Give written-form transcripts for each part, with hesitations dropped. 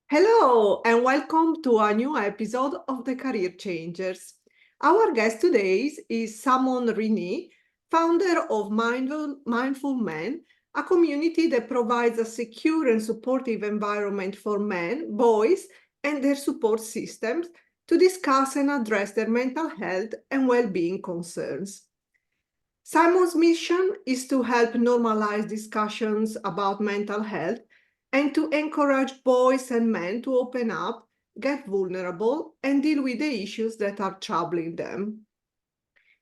Hello and welcome to a new episode of the Career Changers. Our guest today is Simon Rinne, founder of Mindful Men, a community that provides a secure and supportive environment for men, boys, and their support systems to discuss and address their mental health and well-being concerns. Simon's mission is to help normalize discussions about mental health and to encourage boys and men to open up, get vulnerable, and deal with the issues that are troubling them.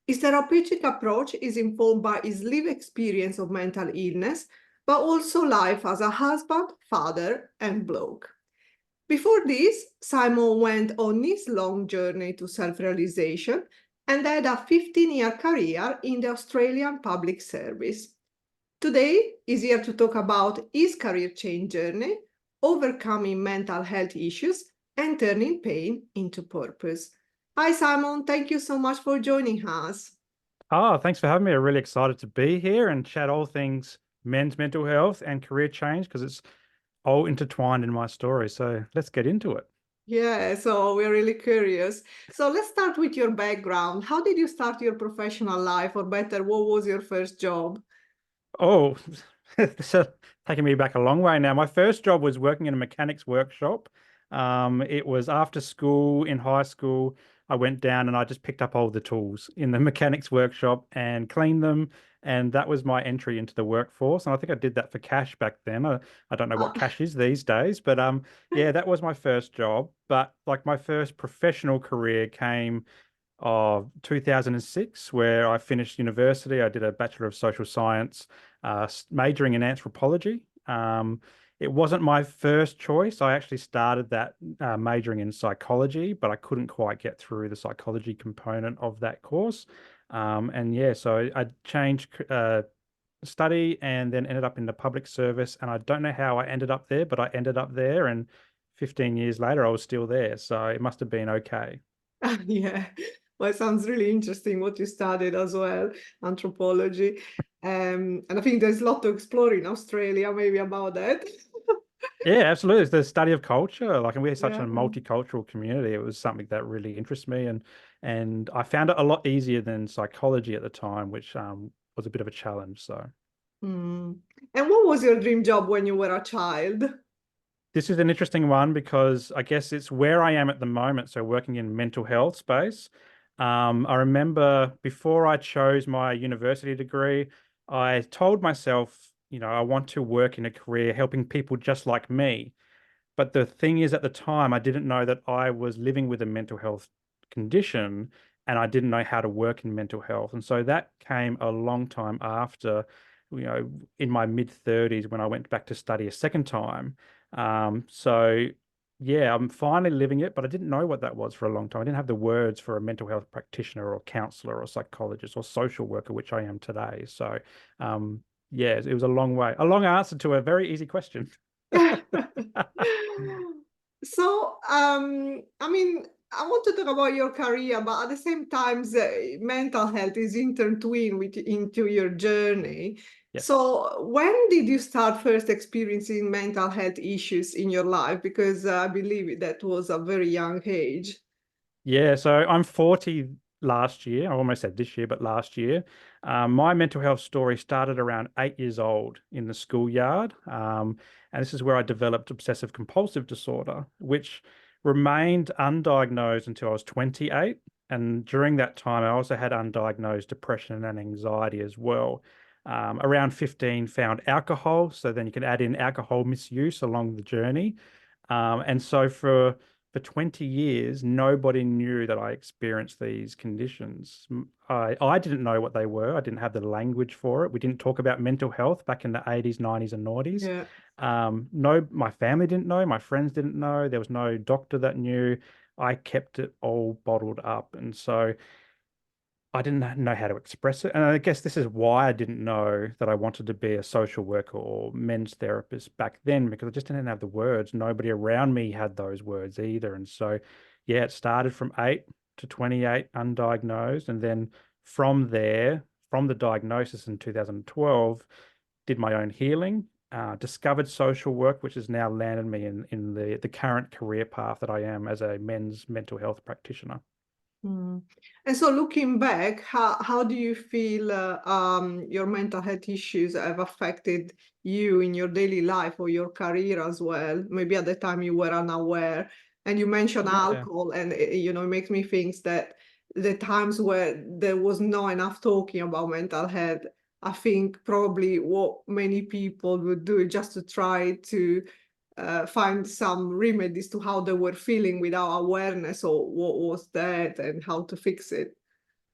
His therapeutic approach is informed by his lived experience of mental illness, but also life as a husband, father, and bloke. Before this, Simon went on his long journey to self-realization and had a 15-year career in the Australian public service. Today, he's here to talk about his career change journey, overcoming mental health issues, and turning pain into purpose. Hi, Simon. Thank you so much for joining us. Oh, thanks for having me. I'm really excited to be here and chat all things men's mental health and career change because it's all intertwined in my story. So let's get into it. Yeah, so we're really curious. So let's start with your background. How did you start your professional life, or better, what was your first job? Oh, this is taking me back a long way now. My first job was working in a mechanics workshop. It was after school in high school. I went down and I just picked up all the tools in the mechanics workshop and cleaned them. And that was my entry into the workforce. And I think I did that for cash back then. I don't know what cash is these days, but yeah, that was my first job. But like my first professional career came of 2006, where I finished university. I did a Bachelor of Social Science, majoring in anthropology. It wasn't my first choice. I actually started that majoring in psychology, but I couldn't quite get through the psychology component of that course. And yeah, so I changed study and then ended up in the public service. And I don't know how I ended up there, but I ended up there. And 15 years later, I was still there. So it must have been okay. Yeah, well, it sounds really interesting what you studied as well, anthropology. And I think there's a lot to explore in Australia, maybe about that. Yeah, absolutely. It's the study of culture. Like, and we're such a Yeah. multicultural community. It was something that really interests me, and I found it a lot easier than psychology at the time, which was a bit of a challenge. So Mm. And what was your dream job when you were a child? this is an interesting one because I guess it's where I am at the moment. So working in mental health space. I remember before I chose my university degree, I told myself, I want to work in a career helping people just like me. But the thing is, at the time, I didn't know that I was living with a mental health condition and I didn't know how to work in mental health. And so that came a long time after, in my mid 30s when I went back to study a second time. So yeah, I'm finally living it, but I didn't know what that was for a long time. I didn't have the words for a mental health practitioner or counselor or psychologist or social worker, which I am today. So yeah, it was a long way, a long answer to a very easy question. So, I mean, I want to talk about your career, but at the same time, mental health is intertwined into your journey. Yes. So, when did you start first experiencing mental health issues in your life? Because I believe that was a very young age. Yeah, so I'm 40 last year. I almost said this year, but last year. My mental health story started around 8 years old in the schoolyard. And this is where I developed obsessive compulsive disorder, which remained undiagnosed until I was 28. And during that time, I also had undiagnosed depression and anxiety as well. Around 15, found alcohol. So then you can add in alcohol misuse along the journey. And so for 20 years, nobody knew that I experienced these conditions. I didn't know what they were. I didn't have the language for it. We didn't talk about mental health back in the 80s, 90s, and noughties. Yeah. No, my family didn't know. My friends didn't know. There was no doctor that knew. I kept it all bottled up. And so I didn't know how to express it. And I guess this is why I didn't know that I wanted to be a social worker or men's therapist back then, because I just didn't have the words. Nobody around me had those words either. And so, yeah, it started from 8 to 28 undiagnosed. And then from there, from the diagnosis in 2012, did my own healing. discovered social work, which has now landed me in the current career path that I am as a men's mental health practitioner. Mm. And so looking back, how do you feel your mental health issues have affected you in your daily life or your career as well? Maybe at the time you were unaware, and you mentioned Yeah. alcohol, and it makes me think that the times where there was not enough talking about mental health, I think probably what many people would do just to try to find some remedies to how they were feeling without awareness or what was that and how to fix it.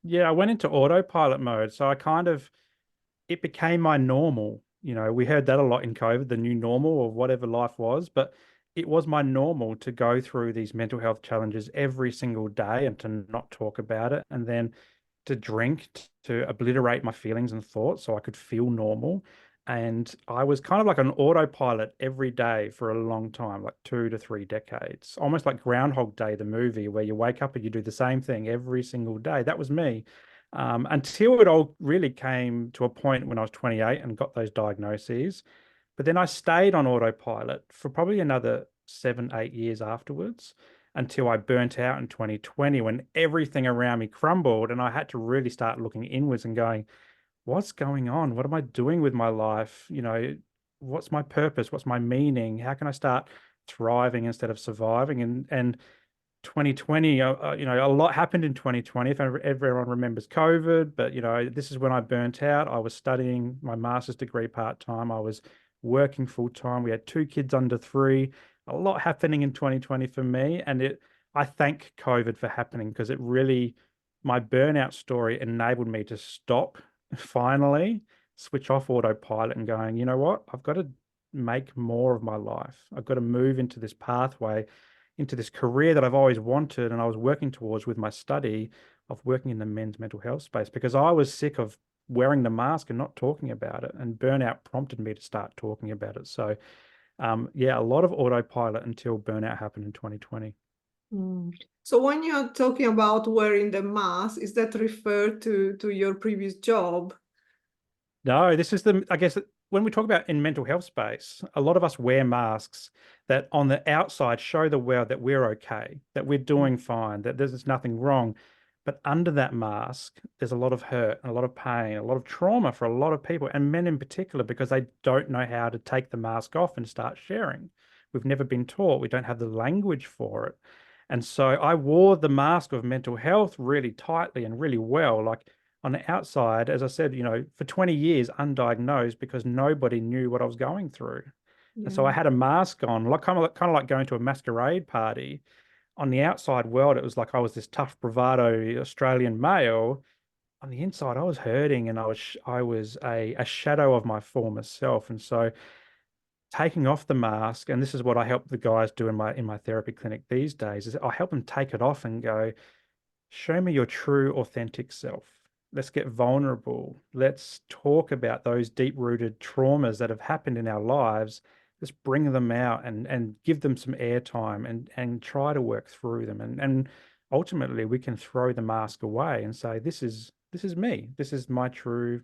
Yeah, I went into autopilot mode. So it became my normal. We heard that a lot in COVID, the new normal or whatever life was, but it was my normal to go through these mental health challenges every single day and to not talk about it. And then to drink to obliterate my feelings and thoughts so I could feel normal. And I was kind of like an autopilot every day for a long time, like 2 to 3 decades, almost like Groundhog Day, the movie, where you wake up and you do the same thing every single day. That was me. Until it all really came to a point when I was 28 and got those diagnoses. But then I stayed on autopilot for probably another 7, 8 years afterwards until I burnt out in 2020 when everything around me crumbled and I had to really start looking inwards and going, what's going on? What am I doing with my life? What's my purpose? What's my meaning? How can I start thriving instead of surviving? And 2020, a lot happened in 2020. If everyone remembers COVID, but this is when I burnt out. I was studying my master's degree part-time. I was working full-time. We had 2 kids under 3. A lot happening in 2020 for me, and I thank COVID for happening because it really, my burnout story enabled me to stop, finally, switch off autopilot and going, you know what? I've got to make more of my life. I've got to move into this pathway, into this career that I've always wanted and I was working towards with my study of working in the men's mental health space because I was sick of wearing the mask and not talking about it. And burnout prompted me to start talking about it. So, yeah, a lot of autopilot until burnout happened in 2020. Mm. So when you're talking about wearing the mask, is that referred to your previous job? No, I guess when we talk about in mental health space, a lot of us wear masks that on the outside show the world that we're okay, that we're doing fine, that there's nothing wrong. But under that mask, there's a lot of hurt, and a lot of pain, a lot of trauma for a lot of people, and men in particular, because they don't know how to take the mask off and start sharing. We've never been taught, we don't have the language for it. And so I wore the mask of mental health really tightly and really well. Like on the outside, as I said, for 20 years undiagnosed because nobody knew what I was going through. And so I Yeah. had a mask on, like kind of like going to a masquerade party. On the outside world, it was like I was this tough, bravado Australian male. On the inside, I was hurting, and I was a shadow of my former self. And so taking off the mask, and this is what I help the guys do in my therapy clinic these days, is I help them take it off and go, show me your true, authentic self. Let's get vulnerable. Let's talk about those deep-rooted traumas that have happened in our lives. Let's bring them out and give them some airtime and try to work through them. And ultimately, we can throw the mask away and say, this is me. This is my true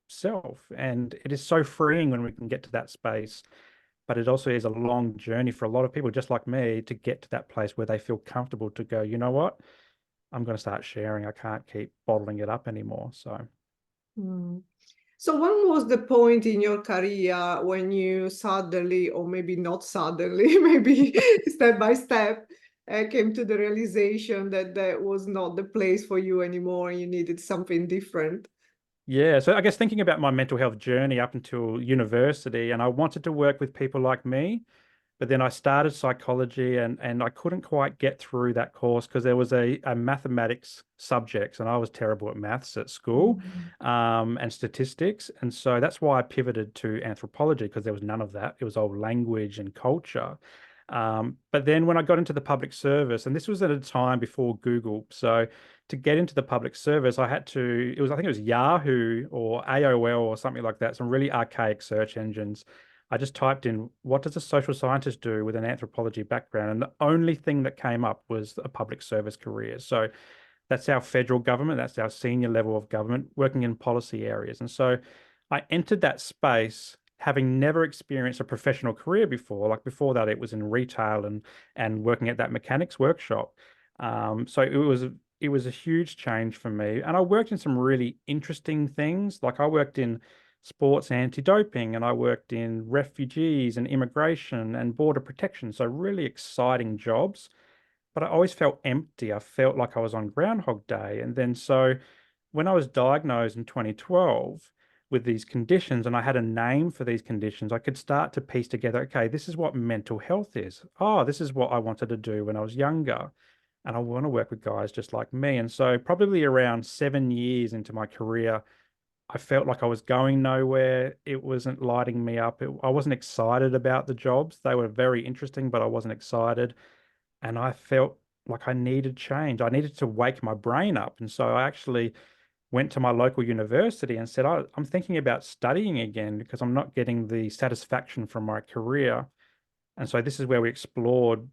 self. And it is so freeing when we can get to that space. But it also is a long journey for a lot of people, just like me, to get to that place where they feel comfortable to go, you know what? I'm going to start sharing. I can't keep bottling it up anymore. So, Mm. So when was the point in your career when you suddenly, or maybe not suddenly, maybe step by step, came to the realization that that was not the place for you anymore and you needed something different? yeah. So, I guess thinking about my mental health journey up until university, and I wanted to work with people like me. But then I started psychology and I couldn't quite get through that course because there was a mathematics subject and I was terrible at maths at school, Mm. and statistics. And so that's why I pivoted to anthropology because there was none of that. It was all language and culture. But then when I got into the public service, and this was at a time before Google, so to get into the public service, I think it was Yahoo or AOL or something like that, some really archaic search engines. I just typed in, what does a social scientist do with an anthropology background? And the only thing that came up was a public service career. So that's our federal government, that's our senior level of government working in policy areas. And so I entered that space having never experienced a professional career before. Like before that, it was in retail and working at that mechanics workshop. So it was a huge change for me. And I worked in some really interesting things. Like I worked in sports anti-doping, and I worked in refugees and immigration and border protection. So really exciting jobs. But I always felt empty. I felt like I was on Groundhog Day. And then so when I was diagnosed in 2012 with these conditions and I had a name for these conditions, I could start to piece together, okay, this is what mental health is. Oh, this is what I wanted to do when I was younger. And I want to work with guys just like me. And so, probably around 7 years into my career, I felt like I was going nowhere. It wasn't lighting me up. I wasn't excited about the jobs. They were very interesting, but I wasn't excited. And I felt like I needed change. I needed to wake my brain up. And so, I actually went to my local university and said, I'm thinking about studying again because I'm not getting the satisfaction from my career. And so this is where we explored,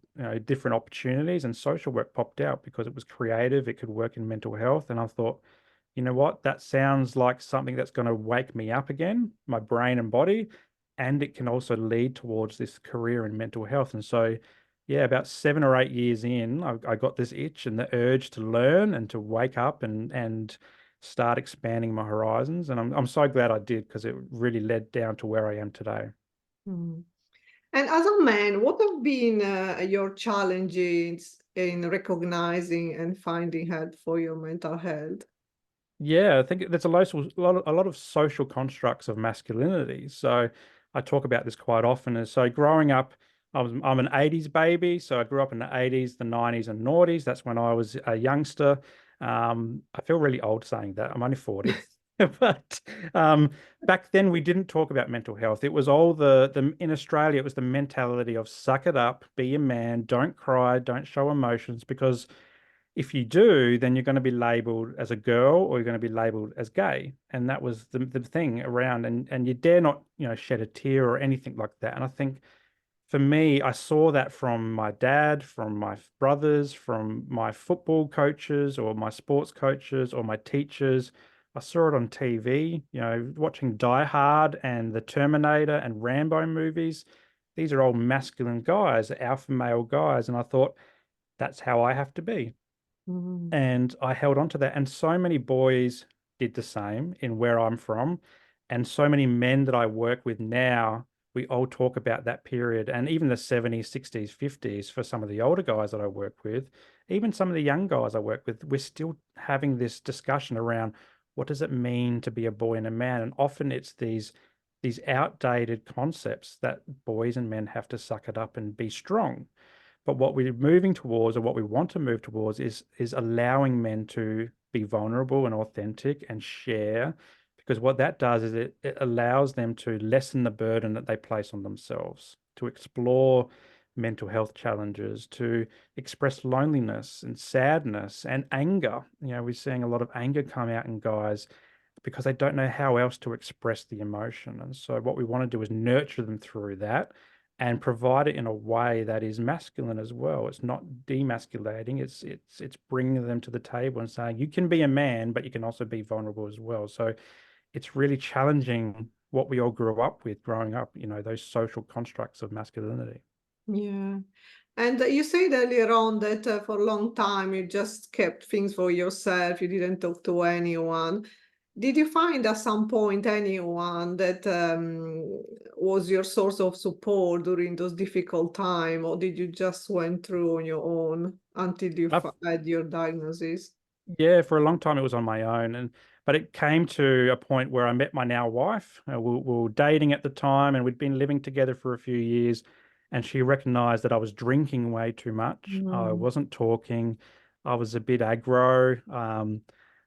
different opportunities, and social work popped out because it was creative. It could work in mental health. And I thought, you know what? That sounds like something that's going to wake me up again, my brain and body. And it can also lead towards this career in mental health. And so, yeah, about 7 or 8 years in, I got this itch and the urge to learn and to wake up and start expanding my horizons. And I'm so glad I did, because it really led down to where I am today. Mm. And as a man, what have been your challenges in recognizing and finding help for your mental health? Yeah, I think there's a lot of social constructs of masculinity. So I talk about this quite often. Is so growing up, I'm an 80s baby. So I grew up in the 80s, the 90s, and noughties. That's when I was a youngster. I feel really old saying that. I'm only 40. But back then we didn't talk about mental health. It was all the in Australia, it was the mentality of suck it up, be a man, don't cry, don't show emotions, because if you do, then you're going to be labeled as a girl or you're going to be labeled as gay. And that was the thing around. And you dare not, shed a tear or anything like that. And I think for me, I saw that from my dad, from my brothers, from my football coaches or my sports coaches or my teachers. I saw it on TV, watching Die Hard and The Terminator and Rambo movies. These are all masculine guys, alpha male guys. And I thought, that's how I have to be. Mm. And I held on to that. And so many boys did the same in where I'm from. And so many men that I work with now, we all talk about that period, and even the 70s, 60s, 50s for some of the older guys that I work with, even some of the young guys I work with, we're still having this discussion around what does it mean to be a boy and a man? And often it's these outdated concepts that boys and men have to suck it up and be strong. But what we're moving towards, or what we want to move towards, is allowing men to be vulnerable and authentic and share, because what that does is it allows them to lessen the burden that they place on themselves, to explore mental health challenges, to express loneliness and sadness and anger. We're seeing a lot of anger come out in guys because they don't know how else to express the emotion. And so what we want to do is nurture them through that and provide it in a way that is masculine as well. It's not demasculating. It's bringing them to the table and saying you can be a man, but you can also be vulnerable as well. So it's really challenging what we all grew up with growing up, those social constructs of masculinity. Yeah. And you said earlier on that for a long time you just kept things for yourself, you didn't talk to anyone. Did you find at some point anyone that was your source of support during those difficult times, or did you just went through on your own until you I've had your diagnosis? Yeah, for a long time it was on my own, but it came to a point where I met my now wife. We were dating at the time, and we'd been living together for a few years. And she recognized that I was drinking way too much. I Mm. wasn't talking. I was a bit aggro.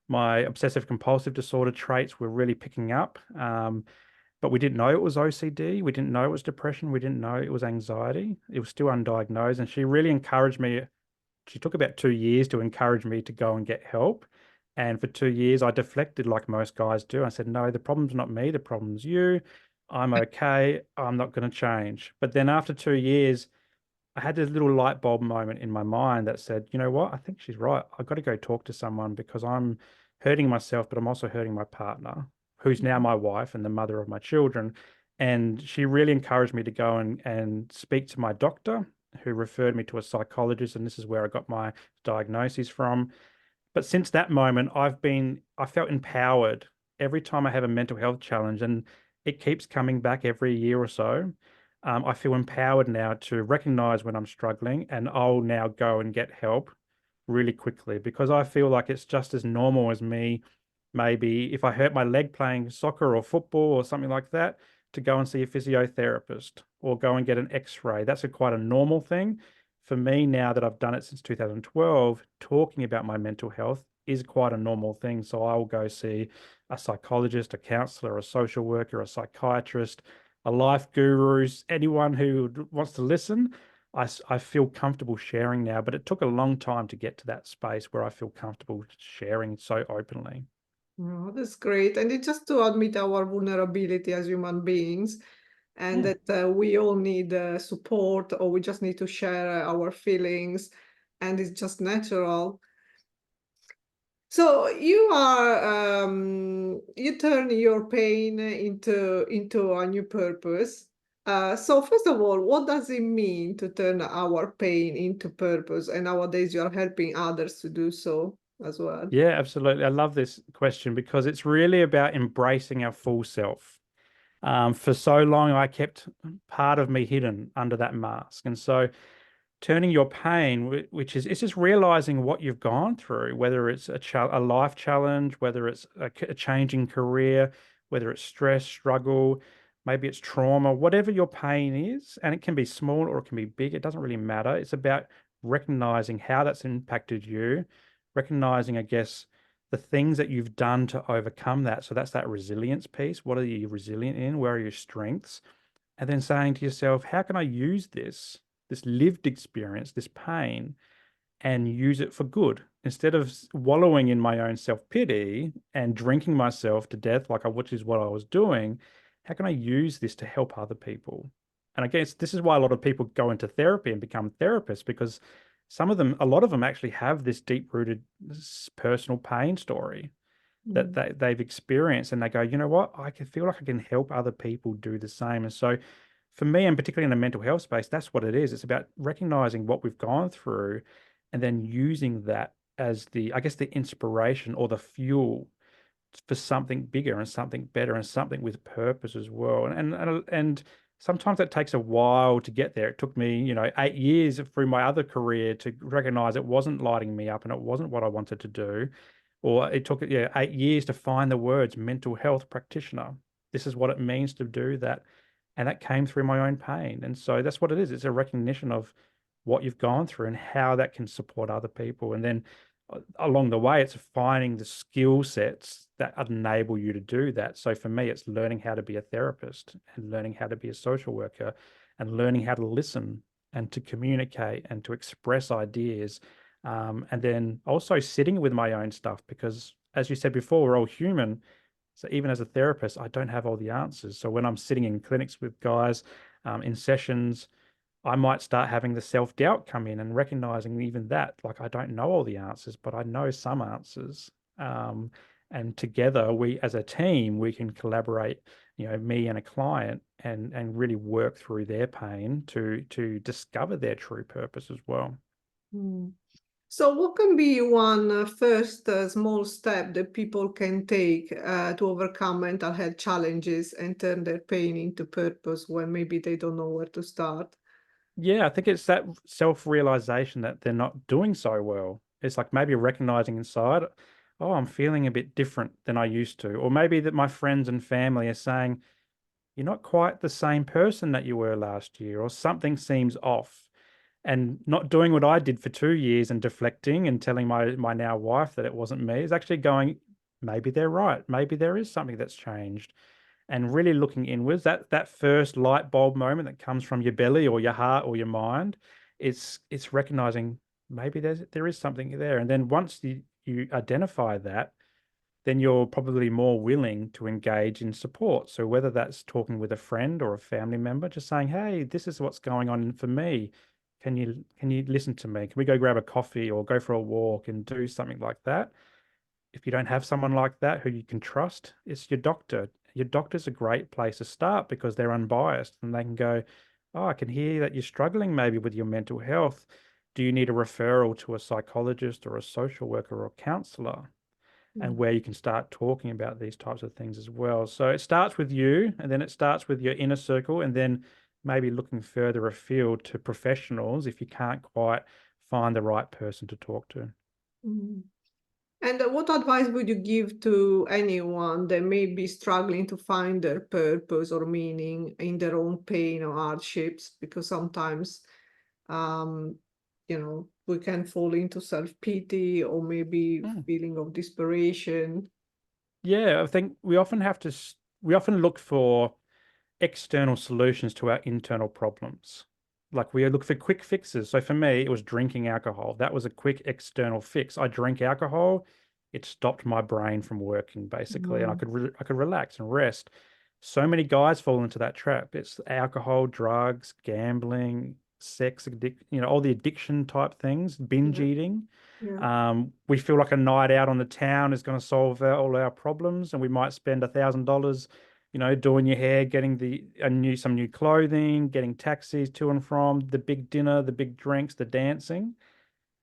My obsessive compulsive disorder traits were really picking up. But we didn't know it was OCD. We didn't know it was depression. We didn't know it was anxiety. It was still undiagnosed. And she really encouraged me. She took about 2 years to encourage me to go and get help. And for 2 years, I deflected like most guys do. I said, no, the problem's not me. The problem's you. I'm okay. I'm not going to change. But then after 2 years, I had this little light bulb moment in my mind that said, you know what? I think she's right. I've got to go talk to someone because I'm hurting myself, but I'm also hurting my partner, who's now my wife and the mother of my children. And she really encouraged me to go and speak to my doctor, who referred me to a psychologist. And this is where I got my diagnosis from. But since that moment, I felt empowered every time I have a mental health challenge, and it keeps coming back every year or so. I feel empowered now to recognize when I'm struggling, and I'll now go and get help really quickly because I feel like it's just as normal as me. Maybe if I hurt my leg playing soccer or football or something like that, to go and see a physiotherapist or go and get an x-ray. That's quite a normal thing. For me, now that I've done it since 2012, talking about my mental health is quite a normal thing. So I will go see a psychologist, a counselor, a social worker, a psychiatrist, a life guru, anyone who wants to listen. I feel comfortable sharing now, but it took a long time to get to that space where I feel comfortable sharing so openly. Oh, that's great. And it's just to admit our vulnerability as human beings, and Yeah. that we all need support, or we just need to share our feelings, and it's just natural. So you turn your pain into a new purpose. So first of all, what does it mean to turn our pain into purpose? And nowadays you are helping others to do so as well. Yeah, absolutely. I love this question because it's really about embracing our full self. For so long, I kept part of me hidden under that mask. And so turning your pain, which is, it's just realizing what you've gone through, whether it's a life challenge, whether it's a changing career, whether it's stress, struggle, maybe it's trauma, whatever your pain is, and it can be small or it can be big, it doesn't really matter. It's about recognizing how that's impacted you, recognizing, I guess, the things that you've done to overcome that. So that's that resilience piece. What are you resilient in? Where are your strengths? And then saying to yourself, how can I use this lived experience, this pain, and use it for good instead of wallowing in my own self-pity and drinking myself to death, which is what I was doing? How can I use this to help other people? And I guess this is why a lot of people go into therapy and become therapists, because a lot of them actually have this deep-rooted personal pain story that Mm. they've experienced, and they go, you know what, I can feel like I can help other people do the same. And so for me, and particularly in the mental health space, that's what it is. It's about recognizing what we've gone through and then using that as I guess, the inspiration or the fuel for something bigger and something better and something with purpose as well. And sometimes it takes a while to get there. It took me, 8 years through my other career to recognize it wasn't lighting me up and it wasn't what I wanted to do. Or it took, 8 years to find the words mental health practitioner. This is what it means to do that. And that came through my own pain. And so that's what it is. It's a recognition of what you've gone through and how that can support other people. And then along the way, it's finding the skill sets that enable you to do that. So for me, it's learning how to be a therapist and learning how to be a social worker and learning how to listen and to communicate and to express ideas. And then also sitting with my own stuff, because as you said before, we're all human. So even as a therapist, I don't have all the answers. So when I'm sitting in clinics with guys, in sessions, I might start having the self-doubt come in and recognizing even that, like, I don't know all the answers, but I know some answers. Um, and together, we as a team, we can collaborate, me and a client, and really work through their pain to discover their true purpose as well. Mm. So what can be one first small step that people can take to overcome mental health challenges and turn their pain into purpose when maybe they don't know where to start? Yeah, I think it's that self-realization that they're not doing so well. It's like maybe recognizing inside, oh, I'm feeling a bit different than I used to. Or maybe that my friends and family are saying, you're not quite the same person that you were last year, or something seems off. And not doing what I did for 2 years and deflecting and telling my now wife that it wasn't me is actually going, maybe they're right. Maybe there is something that's changed. And really looking inwards, that first light bulb moment that comes from your belly or your heart or your mind, it's recognizing maybe there is something there. And then once you identify that, then you're probably more willing to engage in support. So whether that's talking with a friend or a family member, just saying, hey, this is what's going on for me. Can you listen to me? Can we go grab a coffee or go for a walk and do something like that? If you don't have someone like that who you can trust, it's your doctor. your doctor's a great place to start because they're unbiased and they can go, oh, I can hear that you're struggling maybe with your mental health. Do you need a referral to a psychologist or a social worker or a counselor? And Mm. where you can start talking about these types of things as well. So it starts with you, and then it starts with your inner circle, and then maybe looking further afield to professionals if you can't quite find the right person to talk to. Mm. And what advice would you give to anyone that may be struggling to find their purpose or meaning in their own pain or hardships? Because sometimes, um, we can fall into self-pity or maybe Mm. feeling of desperation. Yeah, I think we often look for external solutions to our internal problems. Like we look for quick fixes. So for me, it was drinking alcohol. That was a quick external fix. I drink alcohol, it stopped my brain from working basically, and Mm, I could relax and rest. So many guys fall into that trap. It's alcohol, drugs, gambling, sex addict, all the addiction type things, binge yeah, eating. yeah, We feel like a night out on the town is going to solve all our problems, and we might spend $1,000, doing your hair, getting some new clothing, getting taxis to and from the big dinner, the big drinks, the dancing.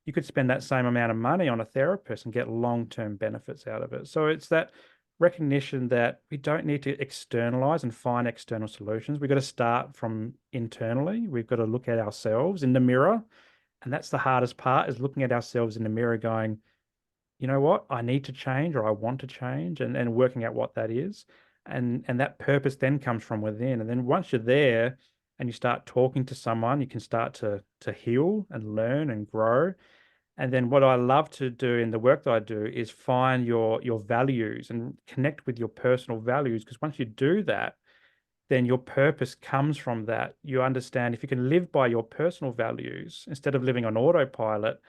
You could spend that same amount of money on a therapist and get long-term benefits out of it. So it's that recognition that we don't need to externalize and find external solutions. We've got to start from internally. We've got to look at ourselves in the mirror. And that's the hardest part, is looking at ourselves in the mirror going, you know what, I need to change or I want to change, and working out what that is. And that purpose then comes from within. And then once you're there and you start talking to someone, you can start to heal and learn and grow. And then what I love to do in the work that I do is find your values and connect with your personal values. Because once you do that, then your purpose comes from that. You understand if you can live by your personal values instead of living on autopilot,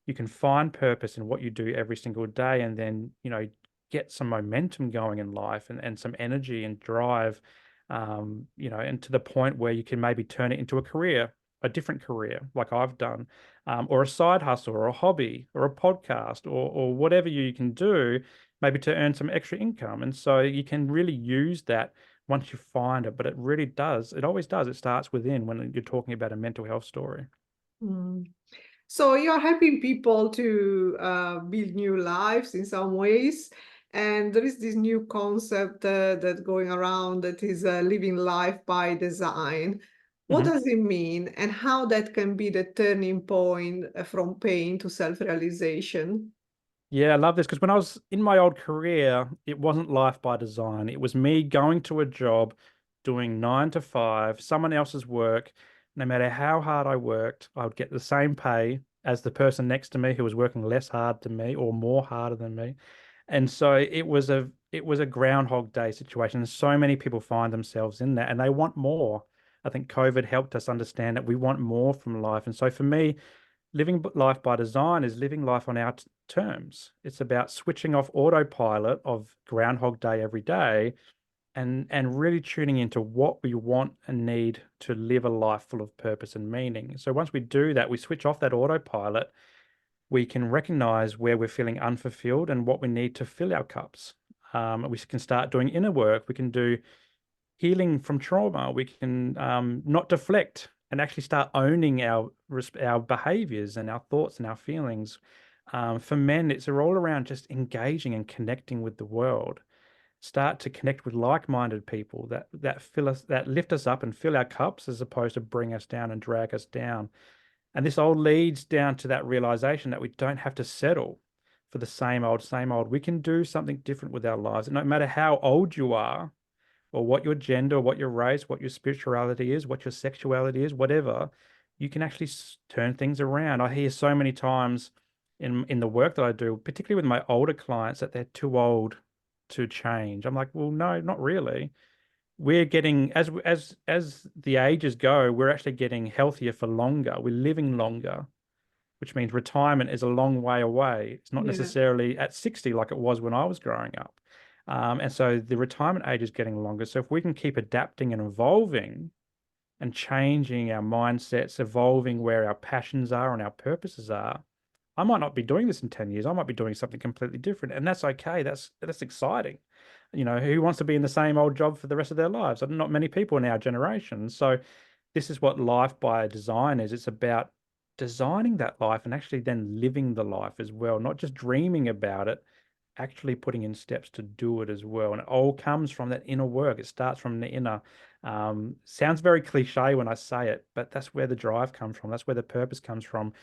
you can find purpose in what you do every single day, and then get some momentum going in life, and some energy and drive, and to the point where you can maybe turn it into a career, a different career like I've done, or a side hustle or a hobby or a podcast, or whatever you can do maybe to earn some extra income. And so you can really use that once you find it. But it always does, it starts within when you're talking about a mental health story. mm. So you're helping people to build new lives in some ways. And there is this new concept that's going around that is living life by design. What Mhm. does it mean, and how that can be the turning point from pain to self-realization? Yeah, I love this because when I was in my old career, it wasn't life by design. It was me going to a job, doing 9 to 5, someone else's work. No matter how hard I worked, I would get the same pay as the person next to me who was working less hard than me or more harder than me. And so it was a Groundhog Day situation. And so many people find themselves in that and they want more. I think COVID helped us understand that we want more from life. And so for me, living life by design is living life on our terms. It's about switching off autopilot of Groundhog Day every day, and really tuning into what we want and need to live a life full of purpose and meaning. So once we do that, we switch off that autopilot, we can recognize where we're feeling unfulfilled and what we need to fill our cups. We can start doing inner work. We can do healing from trauma. We can not deflect and actually start owning our behaviors and our thoughts and our feelings. For men, it's all around just engaging and connecting with the world. Start to connect with like-minded people that fill us, that lift us up and fill our cups, as opposed to bring us down and drag us down. And this all leads down to that realization that we don't have to settle for the same old, same old. We can do something different with our lives. And no matter how old you are, or what your gender, what your race, what your spirituality is, what your sexuality is, whatever, you can actually turn things around. I hear so many times in the work that I do, particularly with my older clients, that they're too old to change. I'm like, well, no, not really. We're getting, as the ages go, we're actually getting healthier for longer. We're living longer, which means retirement is a long way away. It's not Yeah. necessarily at 60 like it was when I was growing up. And so the retirement age is getting longer. So if we can keep adapting and evolving and changing our mindsets, evolving where our passions are and our purposes are, I might not be doing this in 10 years. I might be doing something completely different. And that's okay. That's exciting. who wants to be in the same old job for the rest of their lives? Not many people in our generation. So this is what life by design is. It's about designing that life and actually then living the life as well, not just dreaming about it, actually putting in steps to do it as well. And it all comes from that inner work. It starts from the inner. Sounds very cliche when I say it, but that's where the drive comes from. That's where the purpose comes from.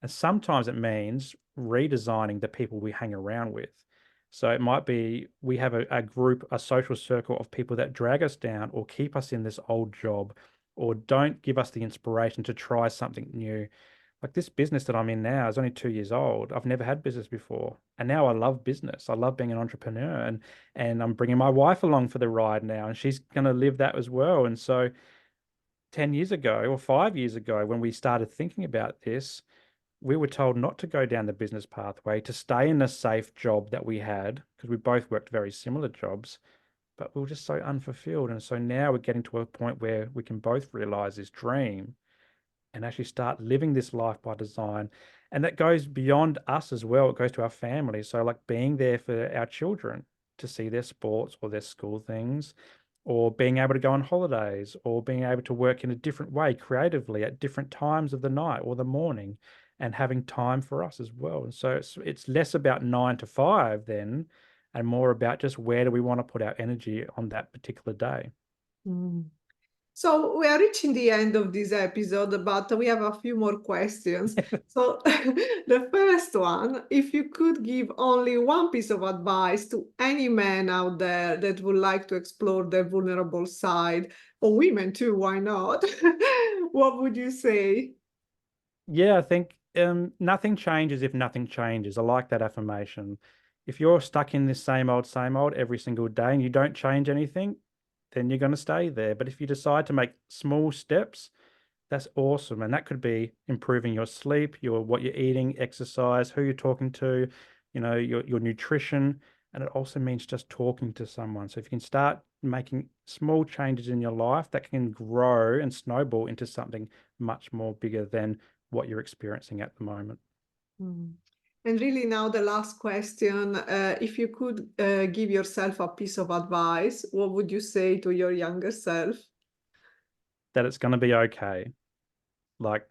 And sometimes it means redesigning the people we hang around with. So it might be we have a group, a social circle of people that drag us down or keep us in this old job or don't give us the inspiration to try something new. Like this business that I'm in now is only 2 years old. I've never had business before. And now I love business. I love being an entrepreneur and I'm bringing my wife along for the ride now and she's going to live that as well. And so 10 years ago or 5 years ago, when we started thinking about this, we were told not to go down the business pathway, to stay in the safe job that we had, because we both worked very similar jobs, but we were just so unfulfilled. And so now we're getting to a point where we can both realize this dream and actually start living this life by design. And that goes beyond us as well. It goes to our family. So like being there for our children to see their sports or their school things, or being able to go on holidays, or being able to work in a different way creatively at different times of the night or the morning, and having time for us as well. And so it's less about 9 to 5 then, and more about just where do we want to put our energy on that particular day. Mm. So we are reaching the end of this episode, but we have a few more questions. So the first one, if you could give only one piece of advice to any man out there that would like to explore their vulnerable side, or women too, why not? What would you say? Yeah, I think nothing changes if nothing changes. I like that affirmation. If you're stuck in this same old every single day and you don't change anything, then you're going to stay there. But if you decide to make small steps, that's awesome. And that could be improving your sleep, what you're eating, exercise, who you're talking to, your nutrition. And it also means just talking to someone. So if you can start making small changes in your life, that can grow and snowball into something much more bigger than what you're experiencing at the moment. Mm. And really now the last question, if you could give yourself a piece of advice, what would you say to your younger self? That it's going to be okay. Like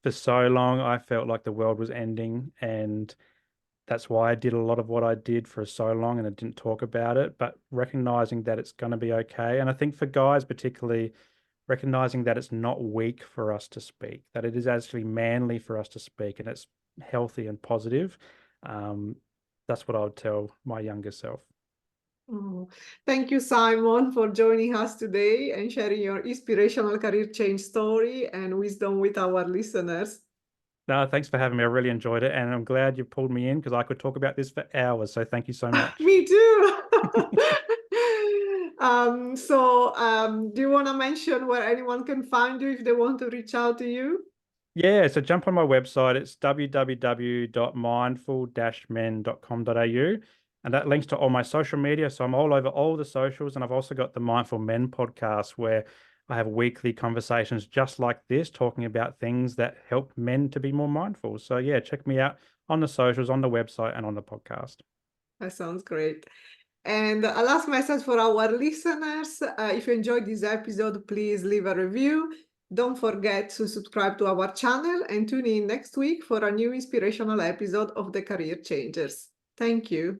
for so long, I felt like the world was ending, and that's why I did a lot of what I did for so long and I didn't talk about it, but recognizing that it's going to be okay. And I think for guys, particularly, recognizing that it's not weak for us to speak, that it is actually manly for us to speak and it's healthy and positive. That's what I would tell my younger self. Oh, thank you, Simon, for joining us today and sharing your inspirational career change story and wisdom with our listeners. No, thanks for having me. I really enjoyed it. And I'm glad you pulled me in because I could talk about this for hours. So thank you so much. Me too. Do you want to mention where anyone can find you if they want to reach out to you? Yeah, so jump on my website. It's www.mindful-men.com.au. And that links to all my social media. So I'm all over all the socials. And I've also got the Mindful Men podcast where I have weekly conversations just like this, talking about things that help men to be more mindful. So yeah, check me out on the socials, on the website, and on the podcast. That sounds great. And a last message for our listeners. If you enjoyed this episode, please leave a review. Don't forget to subscribe to our channel and tune in next week for a new inspirational episode of The Career Changers. Thank you.